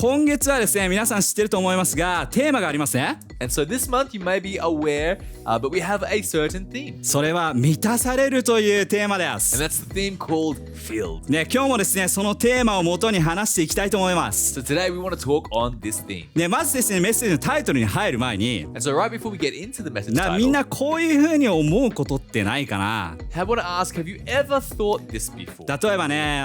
今月はですね、皆さん知ってると思いますが、テーマがありますね。And so this month you may be aware, but we have a certain theme. それは満たされるというテーマで And す。 that's the theme called filled. ね、今日もですね、そのテーマをもとに話していきたいと思います。 So today we want to talk on this theme. ね、まずですね、メッセージのタイトルに入る前に、 And so right before we get into the message みん title, なこういう風に思うことってないかな。 I want to ask, have you ever thought this before? 例えばね、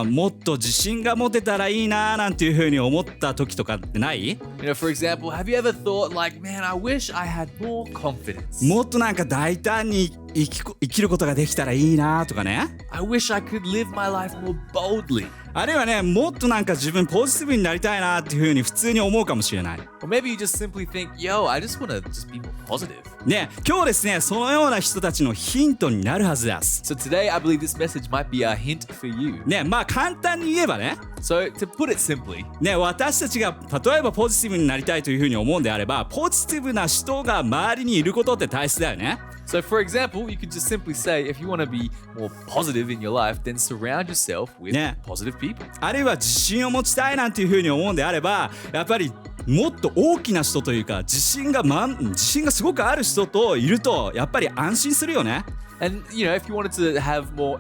もっと自信が持てたらいいななんていう風に思った時とかってない？ You know, for example, have you ever thought like, man, I wish I had more confidence. もっとなんか大胆に生きることができたらいいなとかね。 I wish I could live my life more boldly. あるいはね、もっとなんか自分ポジティブになりたいなっていう風に普通に思うかもしれない。 Or maybe you just simply think, yo, I just want to just be more positive. ね、今日ですね、そのような人たちのヒントになるはずです。 So today, I believe this message might be a hint for you. ね、まあ簡単に言えばね、 So to put it simply, ね、私たちが例えばポジティブになりたいという風に思うんであれば、ポジティブな人が周りにいることって大切だよね。 so for example, you could just simply say, if you want to be more positive in your life, then surround yourself with Yeah. positive people. あるいは自信を持ちたいなんていう風に思うんであれば、やっぱりもっと大きな人というか自信がすごくある人といるとやっぱり安心するよね。 And you know, if you wanted to have more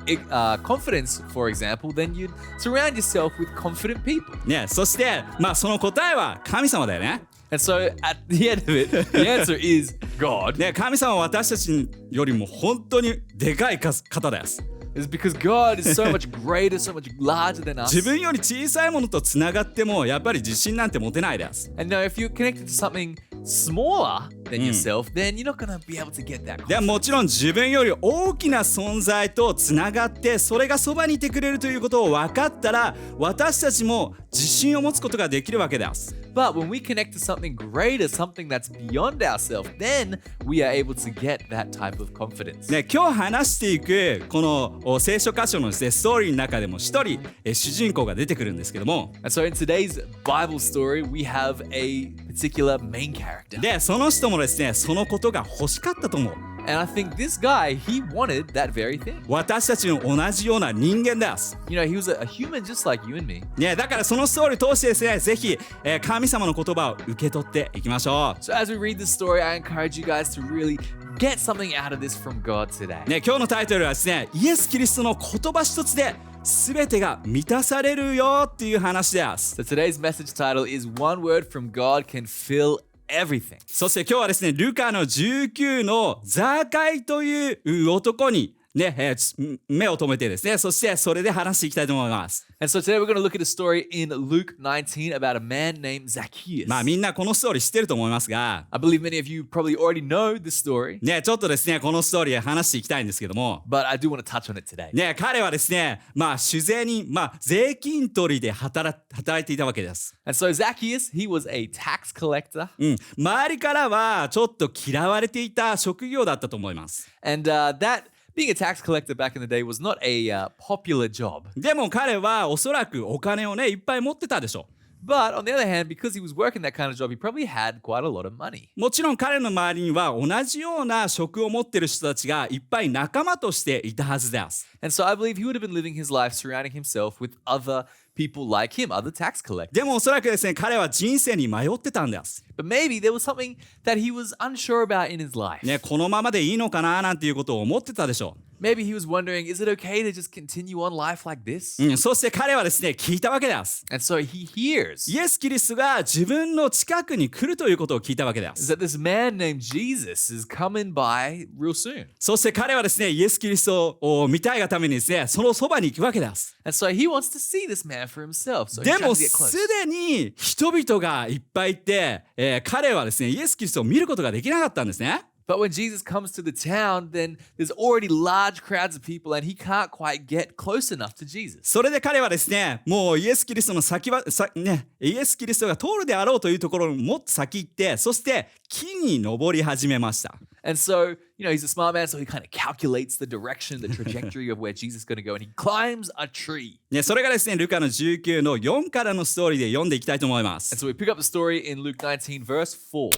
confidence, for example, then you'd surround yourself with confident people. ね、そしてまあその答えは神様だよね。 And so at the end of it, the answer is God. ね、神様は私たちよりも本当にでかい方です。 It's because God is so much greater, so much larger than us. 自分より小さいものとつながってもやっぱり自信なんて持てないです。 And now, if you're connected to something smaller than yourself, then you're not going to be able to get that で confidence. もちろん自分より大きな存在とつながってそれがそばにいてくれるということを分かったら私たちも自信を持つことができるわけです。 But when we connect to something greater, something that's beyond ourselves, then we are able to get that type of confidence. ね、今日話していくこの聖書箇所のですね、ストーリーの中でも一人主人公が出てくるんですけども、 And so in today's Bible story, we have a particular main character. でその人もですね、そのことが欲しかったと思う。 And I think this guy, he wanted that very thing. 私たちの同じような人間です。 You know, he was a human just like you and me. ね、だからそのストーリーを通してですね、ぜひ、神様の言葉を受け取っていきましょ So as we read this story, I encourage you guys to really get something out of this from God today. う。ね、今日のタイトルはですね、イエス・キリストの言葉一つで全てが満たされるよっていう話です。 So today's message title is One Word from God Can Fill Everything. そして今日はですね、ルカの19のザーカイという男にね、目を留めてですね、そしてそれで話していきたいと思います。 And so today we're going to look at a story in Luke 19 about a man named Zacchaeus. まあみんなこのストーリー知ってると思いますが、 I believe many of you probably already know this story, ね、ちょっとですね、このストーリー話していきたいんですけども、 but I do want to touch on it today. ね、彼はですね、まあ酒税人、税金取りで働いていたわけです。 And so Zacchaeus, he was a tax collector. 周りからはちょっと嫌われていた職業だったと思います。 And being a tax collector back in the day was not a popular job. でも彼はおそらくお金をね、いっぱい持ってたでしょ。 But on the other hand, because he was working that kind of job, he probably had quite a lot of money. もちろん彼の周りには同じような職を持っている人たちがいっぱい仲間としていたはずです。 And so I believe he would have been living his life surrounding himself with other people like him, other tax collectors. でもおそらくですね、彼は人生に迷ってたんです。 But maybe there was something that he was unsure about in his life. ね、このままでいいのかななんていうことを思ってたでしょ Maybe he was wondering, is it okay to just continue on life like this? う。そして彼はですね、聞いたわけです。 And so he hears イエス・キリストが自分の近くに来るということを聞いたわけで is す。 that this man named Jesus is coming by real soon. そして彼はですね、イエス・キリストを見たいがためにですね、そのそばに行くわけです。 And so he wants to see this man for himself. So で he's trying も to get close. すでに人々がいっぱいいて、彼はですね、イエス・キリストを見ることができなかったんですね。 But when Jesus comes to the town, then there's already large crowds of people and he can't quite get close enough to Jesus. それで彼はですね、もうイエス・キリストのイエス・キリストが通るであろうというところにもっと先行って、そして木に登り始めました。 And so, you know, he's a smart man, so he kind of calculates the direction, the trajectory of where Jesus is going to go, and he climbs a tree. ね、それがですね、ルカの19の4からのストーリーで読んでいきたいと思いま And す。 so we pick up the story in Luke 19, verse 4.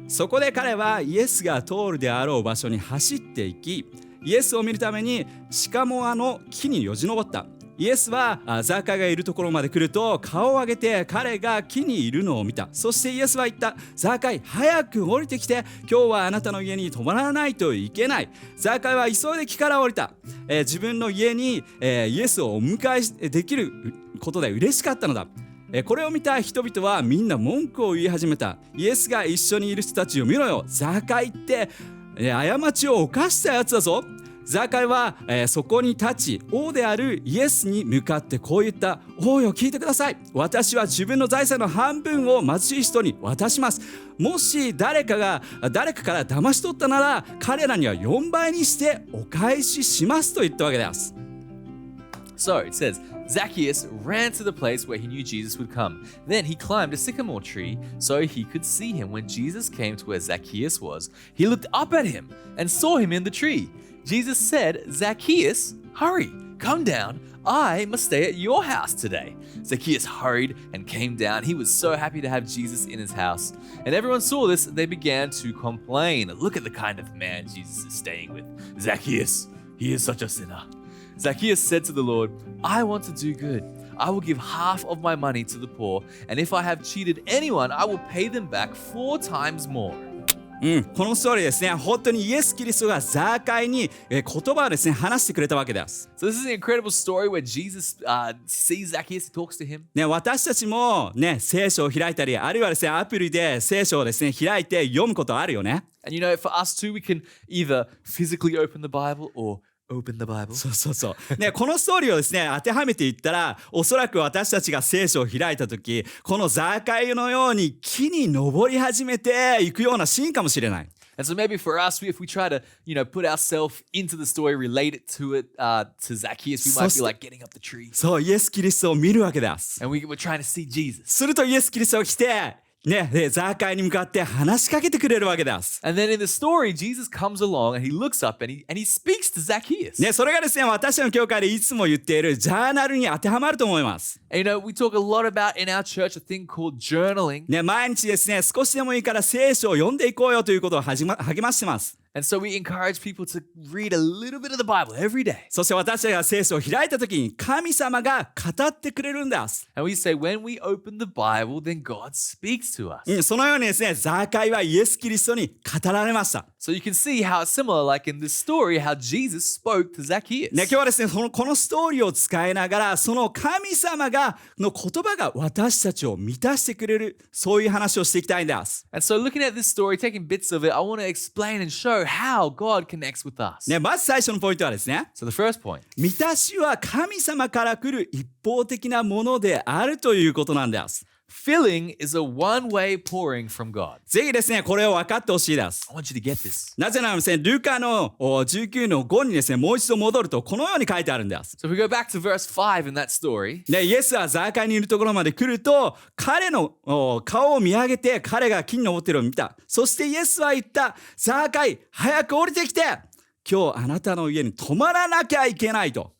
そこで彼はイエスが通るであろう場所に走っていき、イエスを見るためにシカモアの木によじ登った。イエスはザーカイがいるところまで来ると顔を上げて彼が木にいるのを見た。そしてイエスは言った。ザーカイ、早く降りてきて、今日はあなたの家に泊まらないといけない。ザーカイは急いで木から降りた。自分の家に、イエスをお迎えできることで嬉しかったのだ。これを見た人々はみんな文句を言い始めた。イエスが一緒にいる人たちを見ろよ。ザーカイって過ちを犯したやつだぞ。ザーカイは、そこに立ち、王であるイエスに向かってこう言った。王よ、聞いてください。私は自分の財産の半分を貧しい人に渡します。もし誰かから騙し取ったなら、彼らには4倍にしてお返ししますと言ったわけです。So it says, Zacchaeus ran to the place where he knew Jesus would come. Then he climbed a sycamore tree so he could see him. When Jesus came to where Zacchaeus was, he looked up at him and saw him in the tree. Jesus said, Zacchaeus, hurry, come down. I must stay at your house today. Zacchaeus hurried and came down. He was so happy to have Jesus in his house. And everyone saw this. They began to complain. Look at the kind of man Jesus is staying with. Zacchaeus, he is such a sinner. Zacchaeus said to the Lord, I want to do good. I will give half of my money to the poor, and if I have cheated anyone, I will pay them back 4 times more. このストーリーですね、本当にイエス・キリストがザーカイに言葉をですね、話してくれたわけです。So this is an incredible story where Jesus sees Zacchaeus, he talks to him. ね、私たちもね、聖書を開いたり、あるいはですね、アプリで聖書をですね、開いて読むことあるよね。And you know, for us too, we can either physically open the Bible or open the Bible. そうね、このストーリーをですね、当てはめていったら、おそらく私たちが聖書を開いたとき、このザーカイのように木に登り始めていくようなシーンかもしれない。And so maybe for us, if we try to, put ourselves into the story, relate it to Zacchaeus, we might be like getting up the tree. そう、イエス・キリストを見るわけです。And we're trying to see Jesus. するとイエス・キリストが来て、ね、ザーカイに向かって話しかけてくれるわけです。And then in the story, Jesus comes along and he looks up and he speaks to Zacchaeus. ね、それがですね、私たちの教会でいつも言っているジャーナルに当てはまると思います。And we talk a lot about in our church a thing called journaling. ね、毎日ですね、少しでもいいから聖書を読んでいこうよということを励ましてます。And so we encourage people to read a little bit of the Bible every day. そして私たちが聖書を開いたときに神様が語ってくれるんです。And we say when we open the Bible, then God speaks to us. そのようにですね、ザーカイはイエス・キリストに語られました。So you can see how it's similar, like in this story, how Jesus spoke to Zacchaeus. ね、今日はですね、このストーリーを使いながら、その神様の言葉が私たちを満たしてくれる、そういう話をしていきたいんです。And so looking at this story, taking bits of it, I want to explain and show how God connects with us. ね、まず最初のポイントはですね、So the first point. 満たしは神様から来る一方的なものであるということなんです。Filling is a one-way pouring from God. ぜひですね、これを分かってほしいです。I want you to get this. なぜならですね、ルカの19の5にですね、もう一度戻るとこのように書いてあるんです。So if we go back to verse 5 in that story. ね、イエスはザーカイにいるところまで来ると、彼の顔を見上げて彼が木に登っているのを見た。そしてイエスは言った。ザーカイ、早く降りてきて。今日あなたの家に泊まらなきゃいけないと。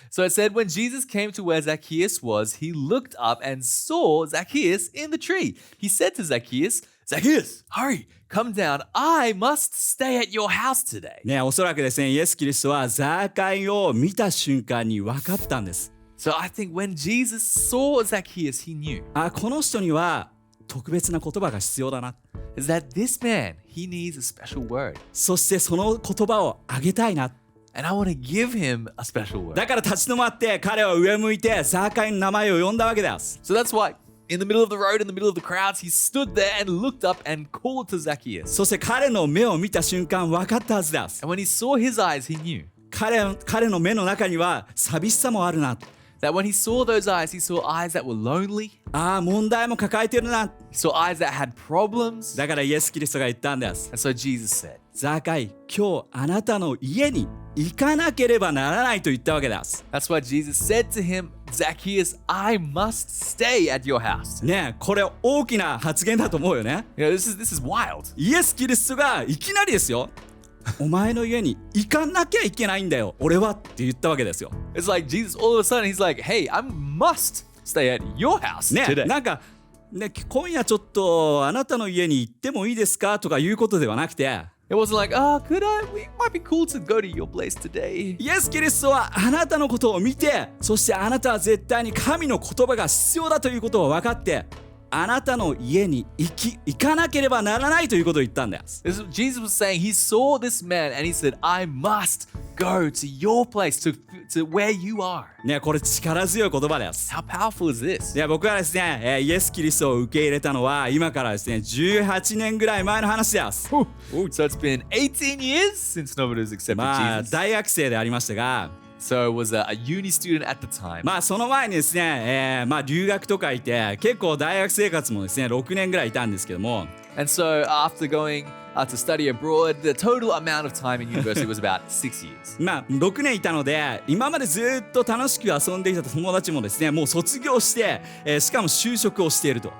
So it said, when Jesus came to where Zacchaeus was, he looked up and saw Zacchaeus in the tree. He said to Zacchaeus, Zacchaeus, hurry, come down. I must stay at your house today. ね、おそらくですね、イエス・キリストはザーカイを見た瞬間に分かったんです。So I think when Jesus saw Zacchaeus, he knew. この人には特別な言葉が必要だな。Is that this man, he needs a special word. そしてその言葉をあげたいな。And I want to give him a special word. だから立ち止まって彼は上向いてザーカイの名前を呼んだわけです。So that's why in the middle of the road, in the middle of the crowds, he stood there and looked up and called to Zacchaeus. そして彼の目を見た瞬間分かったはずです。And when he saw his eyes, he knew. 彼の目の中には寂しさもあるな。That when he saw those eyes, he saw eyes that were lonely. 問題も抱えてるな。He saw eyes that had problems. だからイエス・キリストが言ったんです。And so Jesus said, ザーカイ、今日あなたの家に行かなければならないと言ったわけです。That's why Jesus said to him, Zacchaeus, I must stay at your house. ね、これ大きな発言だと思うよね。You know, this is wild. イエス・キリストがいきなりですよ。お前の家に行かなきゃいけないんだよ、俺はって言ったわけですよ。It's like Jesus, all of a sudden, he's like, hey, I must stay at your house ね、 today. なんか、ね、今夜ちょっとあなたの家に行ってもいいですかとかいうことではなくて、It wasn't like, oh, it might be cool to go to your place today. イエス・キリストはあなたのことを見て、そしてあなたは絶対に神の言葉が必要だということを分かって、あなたの家に行かなければならないということを言ったんです。Jesus was saying he saw this man and he said, I must go to your place, to where you are. ね、これ力強い言葉です。How powerful is this? で、僕はですね、イエス・キリストを受け入れたのは今からですね、18年ぐらい前の話です。So it's been 18 years since Noboru's accepted まあ、 Jesus. 大学生でありましたが、So it was a uni student at the time. まあその前にですね、まあ留学とかいて結構大学生活もですね6年ぐらいいたんですけども、 And so after going to study abroad, the total amount of time in university was about 6 years. まあ6年いたので今までずっと楽しく遊んでいた友達もですねもう卒業して、しかも就職をしていると。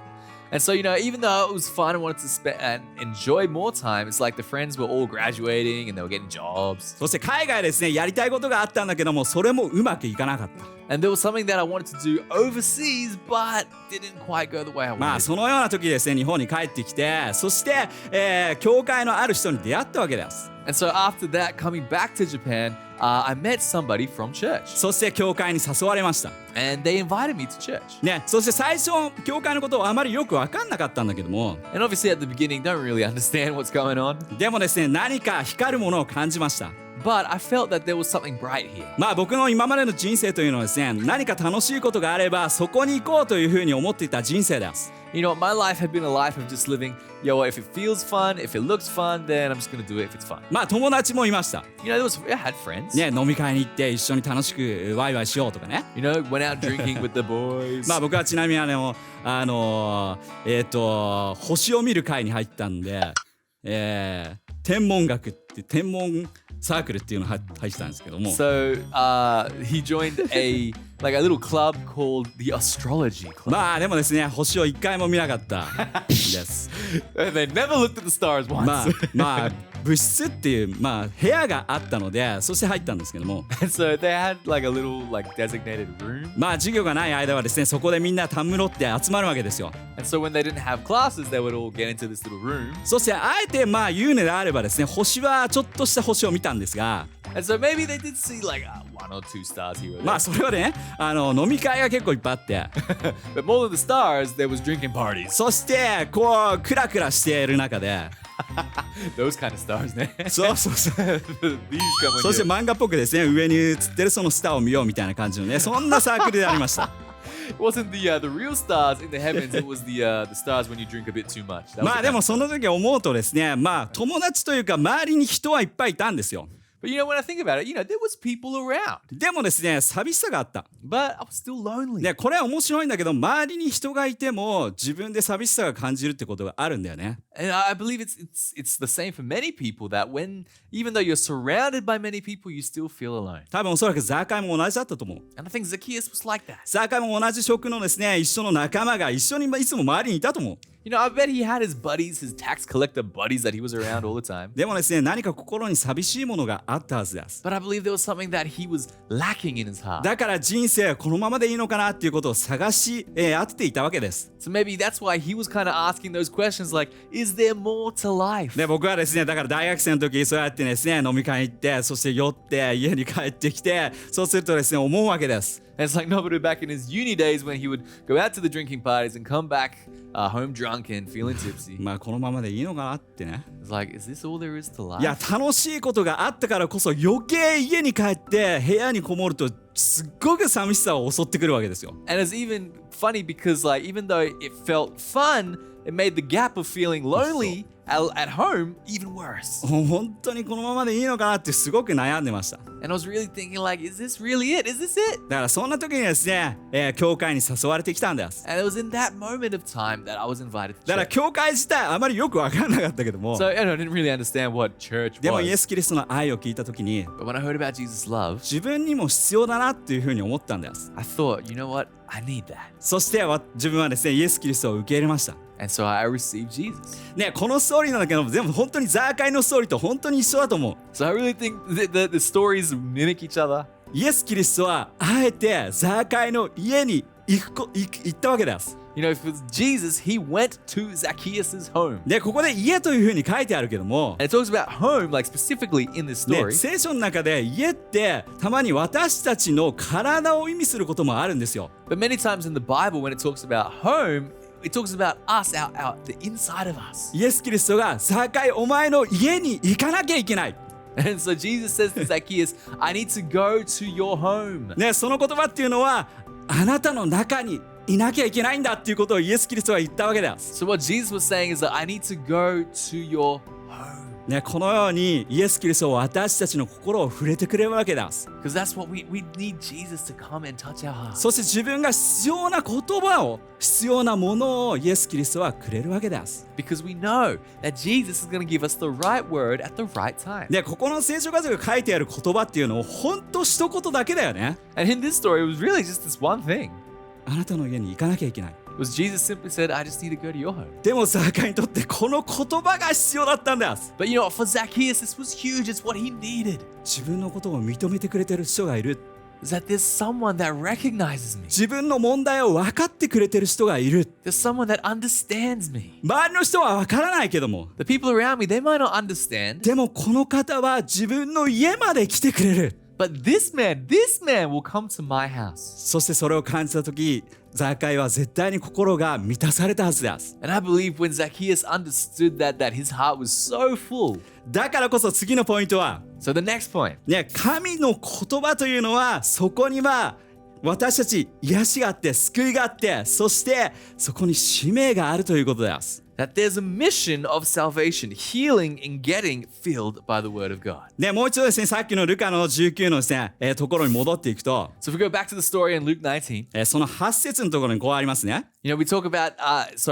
And so, even though it was fun and wanted to spend and enjoy more time, it's like the friends were all graduating and they were getting jobs. そして海外ですねやりたいことがあったんだけどもそれもうまくいかなかった。And there was something that I wanted to do overseas, but didn't quite go the way I wanted. まあそのような時ですね日本に帰ってきてそして、教会のある人に出会ったわけです。And so after that, coming back to Japan, I met somebody from church. そして教会に誘われました。And they invited me to church. ね、そして最初教会のことをあまりよく分かんなかったんだけども、 And obviously at the beginning, don't really understand what's going on. でもですね何か光るものを感じました。But I felt that there was something bright here. まあ僕の今までの人生というのはですね何か楽しいことがあればそこに行こうというふうに思っていた人生です。My life had been a life of just living, if it feels fun, if it looks fun, then I'm just going to do it if it's fun. まあ友達もいました。I had friends. ね、飲み会に行って一緒に楽しくワイワイしようとかね。Went out drinking with the boys. まあ僕はちなみに星を見る会に入ったんで、天文学って天文サークルっていうの入ってたんですけども。So he joined a little club called the Astrology Club. まあでもですね星を一回も見なかったです。They never looked at the stars once. まあ物質っていう部屋があったのでそして入ったんですけども。And so they had a little designated room. まあ授業がない間はですねそこでみんなたむろって集まるわけですよ。And so when they didn't have classes, they would all get into this little room. そしてあえて言うのであればですね星はちょっとした星を見たんですが。And so maybe they did see one or two stars here or there. まあそれはね飲み会が結構いっぱいあって。But more than the stars, there was drinking parties. そしてこうクラクラしている中で。Those kind of stars ね。そう。そして漫画っぽくですね上に映ってるそのスターを見ようみたいな感じのねそんなサークルでありました。It wasn't the real stars in the heavens. It was the stars when you drink a bit too much. まあでもその時思うとですね友達というか周りに人はいっぱいいたんですよ。But when I think about it, there was people around. でもですね寂しさがあった。But I was still lonely. でこれは面白いんだけど周りに人がいても自分で寂しさが感じるってことがあるんだよね。And I believe it's the same for many people that even though you're surrounded by many people, you still feel alone. 多分おそらくザーカイも同じだったと思う。And I think Zacchaeus was like that. ザーカイも同じ職のですね一緒の仲間が一緒にいつも周りにいたと思う。I bet he had his buddies, his tax collector buddies that he was around all the time. でもですね何か心に寂しいものがあったはずです。But I believe there was something that he was lacking in his heart. だから人生はこのままでいいのかなっていうことを探し当てていたわけです。So maybe that's why he was kind of asking those questions like, is there more to life? で僕はですねだから大学生の時そうやってですね飲み会に行ってそして酔って家に帰ってきてそうするとですね思うわけです。And it's like Noboru back in his uni days when he would go out to the drinking parties and come back home drunk and feeling tipsy. このままでいいのかなってね。It's like, is this all there is to life? いや楽しいことがあったからこそ余計家に帰って部屋にこもるとすっごく寂しさを襲ってくるわけですよ。And it's even funny because even though it felt fun, it made the gap of feeling lonely at home even worse. 本当にこのままでいいのかなってすごく悩んでました。And I was really thinking is this really it? Is this it? だからそんな時にですね、教会に誘われてきたんです。And it was in that moment of time that I was invited to church. だから教会自体あまりよく分からなかったけども。So I didn't really understand what church was. でもイエス・キリストの愛を聞いた時に、But when I heard about Jesus' love, 自分にも必要だなっていうふうに思ったんです。I thought, you know what? I need that. そして自分はですねイエス・キリストを受け入れました。And so I received Jesus. ね、このストーリーなんだけど全部本当にザーカイのストーリーと本当に一緒だと思う。So I really think that the stories mimic each other. イエス・キリストはあえてザーカイの家に行ったわけです。You know, for Jesus, he went to Zacchaeus' home. で、ここで家というふうに書いてあるけども、 And it talks about home, like specifically in this ね、 story. 聖書の中で家ってたまに私たちの体を意味することもあるんですよ。 But many times in the Bible, when it talks about home, it talks about us, the inside of us. イエス・キリストがザーカイお前の家に行かなきゃいけない。And so Jesus says to Zacchaeus, I need to go to your home. ね、その言葉っていうのはあなたの中にいなきゃいけないんだっていうことをイエス・キリストは言ったわけです。 So what Jesus was saying is that I need to go to your home. ね、このようにイエス・キリストは私たちの心を触れてくれるわけです。 Because that's what we need Jesus to come and touch our hearts. そして自分が必要な言葉を、必要なものをイエス・キリストはくれるわけです。 Because we know that Jesus is going to give us the right word at the right time. で、ここの聖書箇所が書いてある言葉っていうのを本当一言だけだよね。 And in this story, it was really just this one thing. あなたの家に行かなきゃいけない。 It was Jesus simply said, I just need to go to your home. でもザーカイにとってこの言葉が必要だったんです。 But you know what? For Zacchaeus, this was huge. It's what he needed. 自分のことを認めてくれてる人がいる。 Is that there's someone that recognizes me. 自分の問題を分かってくれてる人がいる。 There's someone that understands me. 周りの人は分からないけども、 The people around me, they might not understand. でもこの方は自分の家まで来てくれる。 But this man will come to my house. そしてそれを感じたとき、ザーカイは絶対に心が満たされたはずです。 And I believe when Zacchaeus understood that his heart was so full. だからこそ次のポイントは、 So the next point. ね、神の言葉というのはそこには私たち癒しがあって救いがあって、そしてそこに使命があるということです。 That there's a mission of salvation, healing and getting filled by the word of God. ね、もう一度ですね、さっきのルカの19のですね、ところに戻っていくと、 So if we go back to the story in Luke 19, その8節のところにこうありますね。 you know, we talk about,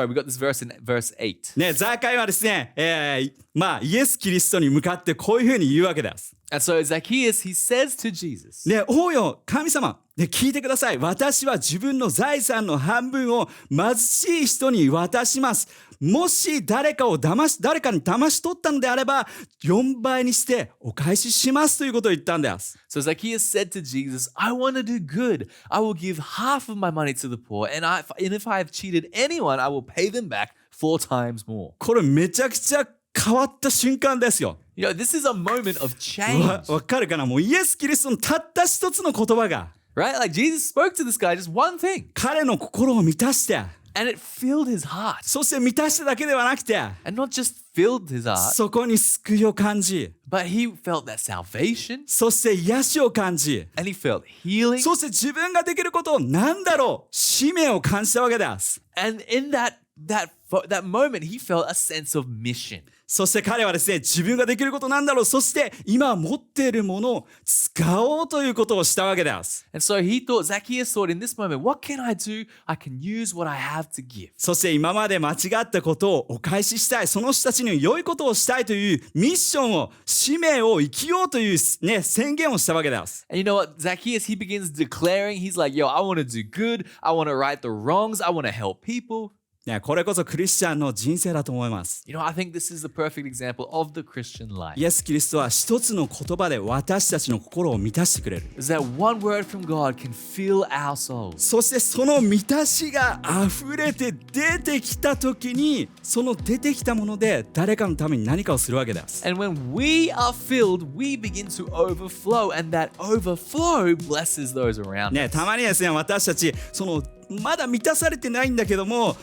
we got this verse in verse 8. ね、ザーカイはですね、イエス・キリストに向かってこういうふうに言うわけです。 And so Zacchaeus, he says to Jesus, ね、王よ、神様、ね、聞いてください。私は自分の財産の半分を貧しい人に渡します。もし誰かに騙し取ったのであれば、4倍にしてお返ししますということを言ったんです。 So Zacchaeus said to Jesus, I want to do good. I will give half of my money to the poor. And if I have cheated anyone, I will pay them back 4 times more. これめちゃくちゃ変わった瞬間ですよ。You know, this is a moment of change. わかるかな？もうイエス・キリストのたった一つの言葉が、Right? Like Jesus spoke to this guy just one thing. 彼の心を満たして、 And it filled his heart. そして満たしただけではなくて、 And not just filled his heart, そこに救いを感じ、 but he felt that salvation. そして癒しを感じ、 And he felt healing. そして自分ができることを何だろう、使命を感じたわけです。 And in that moment, he felt a sense of mission. そして彼はですね、自分ができることなんだろう、そして今持っているものを使おうということをしたわけです。 And so Zacchaeus thought in this moment, what can I do? I can use what I have to give. そして今まで間違ったことをお返ししたい、その人たちに良いことをしたいというミッションを、使命を生きようというね、宣言をしたわけです。 And you know what? Zacchaeus, he begins declaring, he's like, yo, I want to do good. I want to right the wrongs. I want to help people. ね、これこそクリスチャンの人生だと思います。You know, I think this is the perfect example of the Christian life. イエス・キリストは一つの言葉で私たちの心を満たしてくれる。Is that one word from God can fill our souls. そしてその満たしが溢れて出てきた時に、その出てきたもので誰かのために何かをするわけです。 And when we are filled, we begin to overflow, and that overflow blesses those around ね、 us. たまにですね、私たちまだ満たされてないんだけども、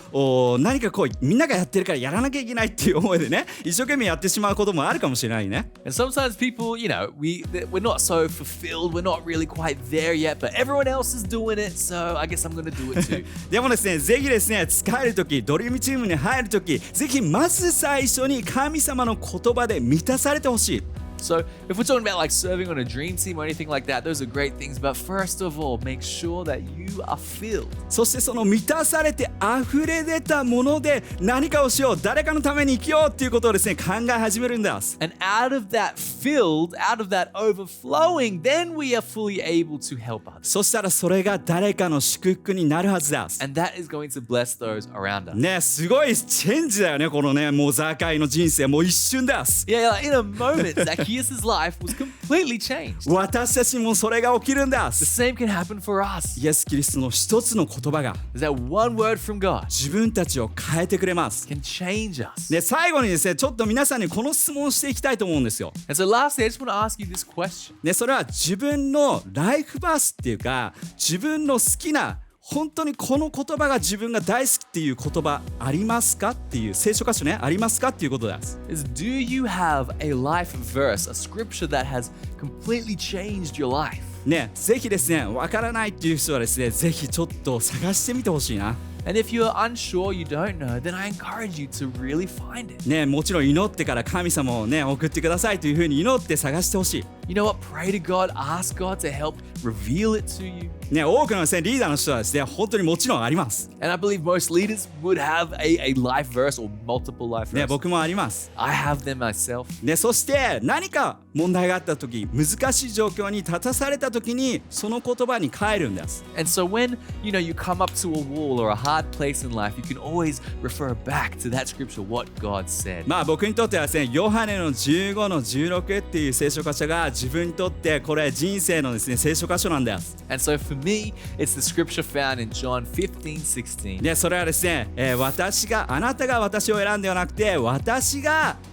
何かこうみんながやってるからやらなきゃいけないっていう思いでね、一生懸命やってしまうこともあるかもしれないね。 And sometimes people, you know, we're not so fulfilled, we're not really quite there yet, but everyone else is doing it, so I guess I'm going to do it too. でもですね、ぜひですね、使えるとき、ドリームチームに入るとき、ぜひまず最初に神様の言葉で満たされてほしい。So if we're talking about like serving on a dream team or anything like that, those are great things. But first of all, make sure that you are filled. そしてその満たされて溢れ出たもので何かをしよう、誰かのために生きようっていうことをですね、考え始めるんです。And out of that filled, out of that overflowing, then we are fully able to help others. そしたらそれが誰かの祝福になるはずです。And that is going to bless those around us. ね、すごいチェンジだよね、このね、もうザーカイの人生、もう一瞬です。Yeah, like in a moment, Zacchaeus Zacchaeus' life was completely changed. 私たちもそれが起きるんで The す。 same can happen for us. イエス・キリストの一つの言葉が Is that one word from God 自分たちを変えてくれます。 can change us. で、最後にですね、ちょっと皆さんにこの質問をしていきたいと思うんですよ。 And so lastly, I just want to ask you this question. で、それは自分のライフバースっていうか、自分の好きな本当にこの言葉が自分が大好きっていう言葉ありますかっていう聖書箇所ね、ありますかっていうことです。Is do you have a life verse, a scripture that has completely changed your life? ね、ぜひですね、わからないっていう人はですね、ぜひちょっと探してみてほしいな。And if you're unsure, you don't know, then I encourage you to really find it. ね、もちろん祈ってから神様をね、送ってくださいというふうに祈って探してほしい。You know what? Pray to God, ask God to help reveal it to you. ね、多くのですね、リーダーの人はですね、本当にもちろんあります。And I believe most leaders would have a life verse or multiple life ね、 verses. 僕もあります。I have them myself. ね、そして何か問題があった時、難しい状況に立たされた時にその言葉に帰るんです。 And so when, you come up to a wall or a hard place in life, you can always refer back to that scripture, what God said. まあ僕にとってはですね、ヨハネの15の16っていう聖書箇所が自分にとってこれ人生のですね、聖書箇所なんです。 And so for me, it's the scripture found in John 15:16. で、それはですね、あなたが私を選んではなくて、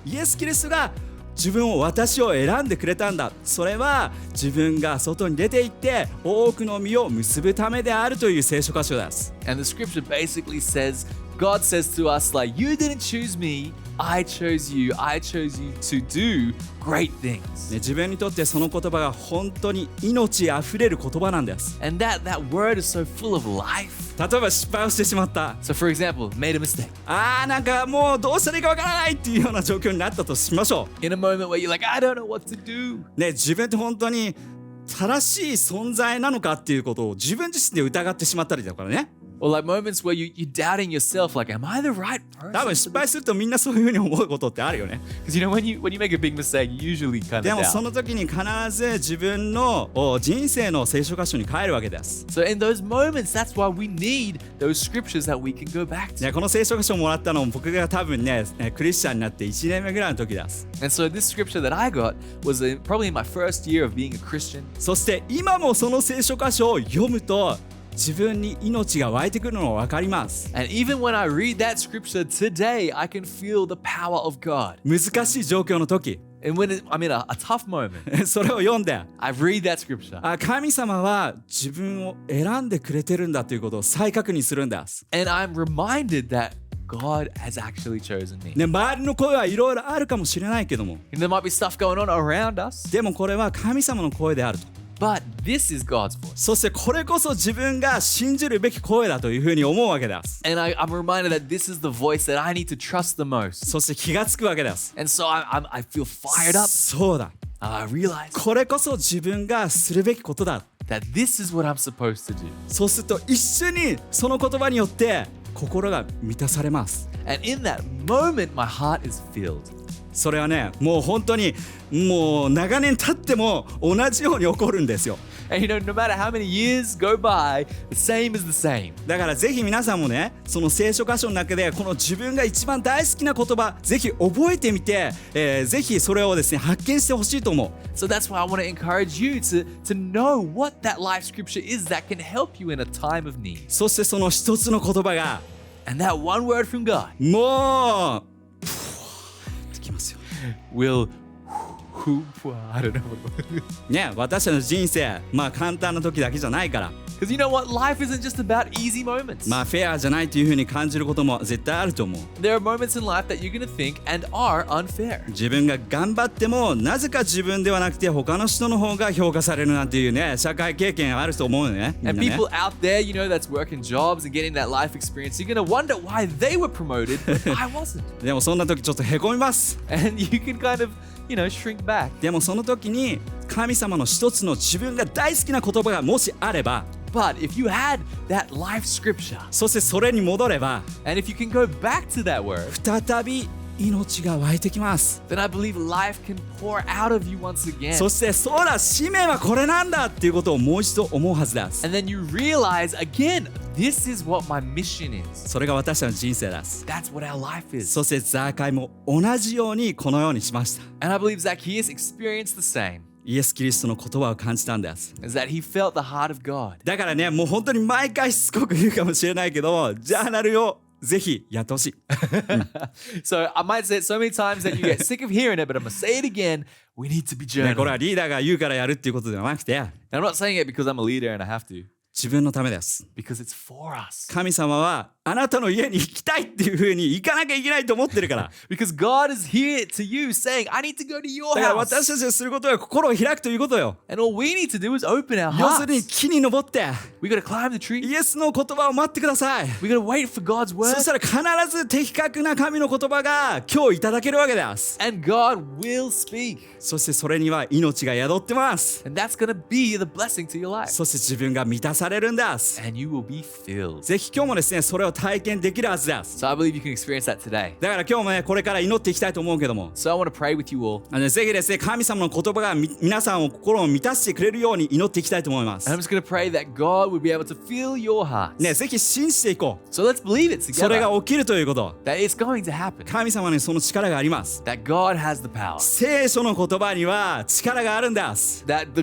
イエス・キリストが私を選んでくれたんだ。それは自分が外に出て行って多くの実を結ぶためであるという聖書箇所です。 And the scripture basically says, God says to us, like, you didn't choose me, I chose you. I chose you to do great things. ね、自分にとってその言葉が本当に命あふれる言葉なんです。 And that word is so full of life. 例えば失敗をしてしまった。 So for example, made a mistake. なんかもうどうしたらいいかわからないっていうような状況になったとしましょ In a moment where you're like, I don't know what to do. う。ね、自分って本当に正しい存在なのかっていうことを自分自身で疑ってしまったりだからね。Or like moments where you're doubting yourself, like, am I the right person? 多分失敗するとみんなそういうふうに思うことってあるよね。 Because when you make a big mistake, you usually kind of でもそ doubt. の時に必ず自分の人生の聖書箇所に帰るわけです。 So in those moments, that's why we need those scriptures that we can go back to. ね、この聖書箇所をもらったのも僕が多分ね、クリスチャンになって1年目ぐらいの時です。 And so this scripture that I got was probably in my first year of being a Christian. そして今もその聖書箇所を読むと自分に命が湧いてくるのが分かります。 And even when I read that scripture today, I can feel the power of God. 難しい状況の時 And when I'm in a tough moment, それを読んで I read that scripture. 神様は自分を選んでくれてるんだということを再確認するんです。 And I'm reminded that God has actually chosen me. ね、周りの声はいろいろあるかもしれないけども And there might be stuff going on around us, でもこれは神様の声であると。 but this is God's voice. そしてこれこそ自分が信じるべき声だというふうに思うわけです。 And I'm reminded that this is the voice that I need to trust the most. そして気がつくわけです。 And so I feel fired up. そうだ。 I realize これこそ自分がするべきことだ。 that this is what I'm supposed to do. そうすると一緒にその言葉によって心が満たされます。 And in that moment, my heart is filled. それはね、もう本当にもう長年経っても同じように起こるんですよ。 And no matter how many years go by, the same is the same. だからぜひ皆さんもね、その聖書箇所の中でこの自分が一番大好きな言葉、ぜひ覚えてみて、ぜひそれをですね発見してほしいと思う。 So that's why I want to encourage you to know what that life scripture is that can help you in a time of need. そしてその一つの言葉が And that one word from God もうってきますよ。 will I don't know. ね、私たちの人生、まあ簡単な時だけじゃないから。 Because you know what? Life isn't just about easy moments. まあフェアじゃないというふうに感じることも絶対あると思う。 There are moments in life that you're going to think and are unfair. 自分が頑張ってもなぜか自分ではなくて他の人の方が評価されるなんていうね、社会経験あると思うよね。みん And なね people out there, that's working jobs and getting that life experience, you're going to wonder why they were promoted, but I wasn't. でもそんな時ちょっとへこみます。 And you can kind of, shrink back. でもその時に神様の一つの自分が大好きな言葉がもしあれば、 But if you had that life scripture, そしてそれに戻れば、 and if you can go back to that word, 再び命が湧いてきます。 then I believe life can pour out of you once again. そしてそうだ、使命はこれなんだっていうことをもう一度思うはずです。 And then you realize again, this is what my mission is. それが私たちの人生です。 That's what our life is. そしてザーカイも同じようにこのようにしました。 And I believe Zacchaeus experienced the same, イエス・キリストの言葉を感じたんです。 is that he felt the heart of God. だからね、もう本当に毎回しつこく言うかもしれないけど、ジャーナルをぜひやってほしい。So I might say it so many times that you get sick of hearing it, but I'm going to say it again. We need to be ね、これは journaling. リーダーが言うからやるっていうことではなくて、 And I'm not saying it because I'm a leader and I have to, 自分のためです。 because it's for us. 神様はあなたの家に行きたいっていう風に行かなきゃいけないと思ってるから。Because God is here to you saying, I need to go to your だから house. 私たちがすることは心を開くということよ。 And all we need to do is open our 要するに hearts. 木に登って We got to climb the tree. イエスの言葉を待ってください。 We got to wait for God's そ word. したら必ず的確な神の言葉が今日いただけるわけです。 And God will speak. そしてそれには命が宿ってます。 And that's going to be the blessing to your life. そして自分が満たされるんです。 And you will be filled. ぜひ今日もですね、それを体験できるはずです。 So I believe you can experience that today. だから今日もね、これから祈っていきたいと思うけども、 So I want to pray with you all. ぜひですね、神様の言葉が皆さんを心を満たしてくれるように祈っていきたいと思います。 And I'm just going to pray that God will be able to fill your hearts. ね、ぜひ信じていこう。 So let's believe it それ together. が起きるということ。 That it's going to happen. 神様にその力があります。 That God has the power. 聖書の言葉には力があるんです。 That the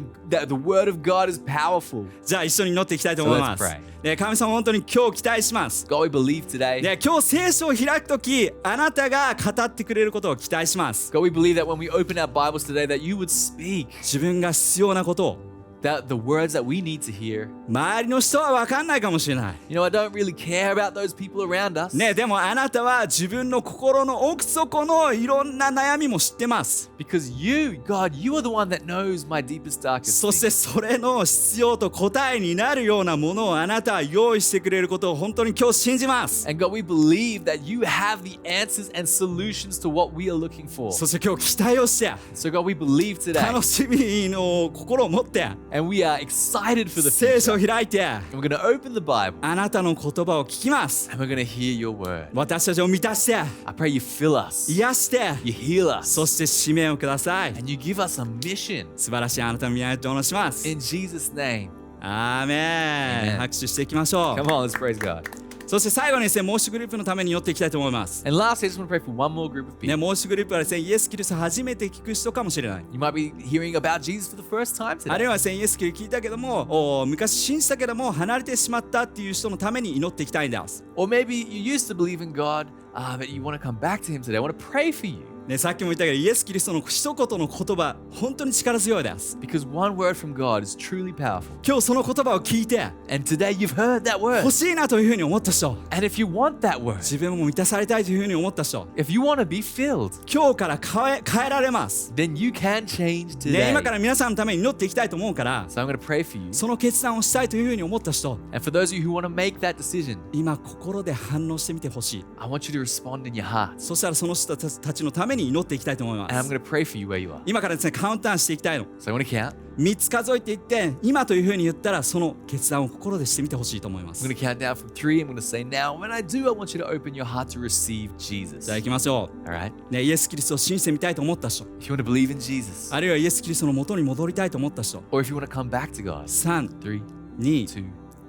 word of God is powerful. じゃあ一緒に祈っていきたいと思います。 So let's pray. ね、神様本当に今日期待します。 God, we believe today. ね、今日聖書を開くとき、あなたが語ってくれることを期待します。 God, we believe that when we open our Bibles today, that you would speak. 自分が必要なことを That the words that we need to hear. 周りの人は分かんないかもしれない。 You know, I don't really care about those people around us. ね、でもあなたは自分の心の奥底のいろんな悩みも知ってます。 Because you, God, you are the one that knows my deepest, darkest そして things. それの必要と答えになるようなものをあなたは用意してくれることを本当に今日信じます。 And God, we believe that you have the answers and solutions to what we are looking for. そして今日期待をして So God, we believe today. 楽しみの心を持って And we are excited for the 聖書 future. を開いて And we're going to open the Bible. あなたの言葉を聞きます。 And we're going to hear your word. 私たちを満たして I pray you fill us. 癒して You heal us. そして使命をください。 And you give us a mission. 素晴らしいあなたの宮へとお願いします。 In Jesus' name. アーメン。 Amen. 拍手していきましょ Come う。 on, let's praise God. そして最後にですね、もう一グループのために祈っていきたいと思います。 And lastly, I just want to pray for one more group of ね、 people. もう一グループはですね、イエス・キリストを初めて聞く人かもしれない。 You might be hearing about Jesus for the first time ある today. いはですね、イエス・キリスト聞いたけども、昔信じたけども離れてしまったっていう人のために祈っていきたいんです。 Or maybe you used to believe in God, but you want to come back to Him today. I want to pray for you. ね、さっきも言ったけど、イエス・キリストの一言の言葉、本当に力強いです。 Because one word from God is truly powerful. 今日その言葉を聞いて、 And today you've heard that 欲 word. しいなというふうに思った人、 And if you want that word, 自分も満たされたいというふうに思った人、 if you want to be filled, 今日から変えられます。 then you can change ね、 today. 今から皆さんのために祈っていきたいと思うから、 So I'm going to pray for you. その決断をしたいというふうに思った人、 And for those of you who want to make that decision, 今心で反応してみてほしい。 I want you to respond in your heart. そしたらその人たちのために祈っていきたいと思いま And I'm す。 going to pray for you where you are. 今からですね、カウントダウンしていきたいの。 So I want to count. 3つ数えていって、今というふうに言ったらその決断を心でしてみてほしいと思いま I'm す。 going to count down from 3. I'm going to say, now, when I do, I want you to open your heart to receive Jesus. じゃあ行きましょ All right? う。ね、イエス・キリストを信じてみたいと思った人、 If you want to believe in Jesus, あるいはイエス・キリストの元に戻りたいと思った人、 or if you want to come back to God, 3、 3, 2、 2,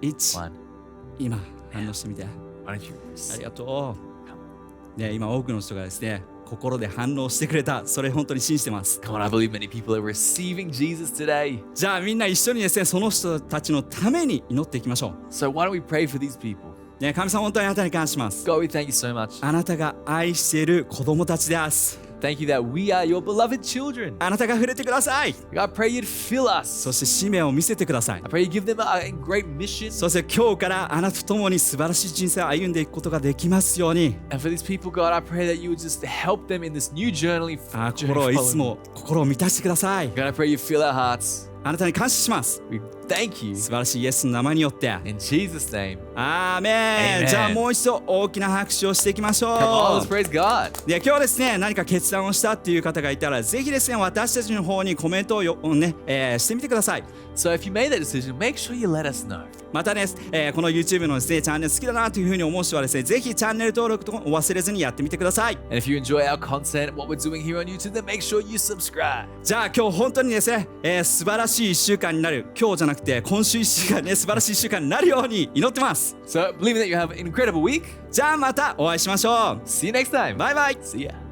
1、 1. 今反応してみて。 Why don't you あ receive? りがとう。ね、今多くの人がですね、心で反応してくれた。それ本当に信じてます。 Come on, I believe many people are receiving Jesus today. じゃあみんな一緒にですね、その人たちのために祈っていきましょ So why don't we pray for these people? う。ね、神様本当にあなたに感謝します。 God, we thank you so much. あなたが愛している子供たちです。 Thank you that we are your beloved children. あなたが触れてください。 God, I pray you'd fill us. そして使命を見せてください。 I pray you give them a great mission. そして今日からあなたと共に素晴らしい人生を歩んでいくことができますように。 And for these people, God, I pray that you would just help them in this new journey. 心をいつも心を満たしてください。 God, I pray you fill our hearts. あなたに感謝します。 We thank you. 素晴らしいイエスの名前によって。 In Jesus' name, アーメン。 Amen じゃあもう一度大きな拍手をしていきましょ Come on, う。 let's praise God. で、今日ですね、何か決断をしたっていう方がいたら、ぜひですね、私たちの方にコメントをしてみてください。So if you made that decision, make sure you let us know. またね、この YouTube のですね、チャンネル好きだなというふうに思う人はですね、ぜひチャンネル登録とお忘れずにやってみてください。 And if you enjoy our content, what we're doing here on YouTube, then make sure you subscribe. じゃあ今日本当にですね、素晴らしい1週間になる、今日じゃなくて今週1週間ね、素晴らしい1週間になるように祈ってます。 So believing that you have an incredible week. じゃあまたお会いしましょう。 See you next time. バイバイ。 See ya.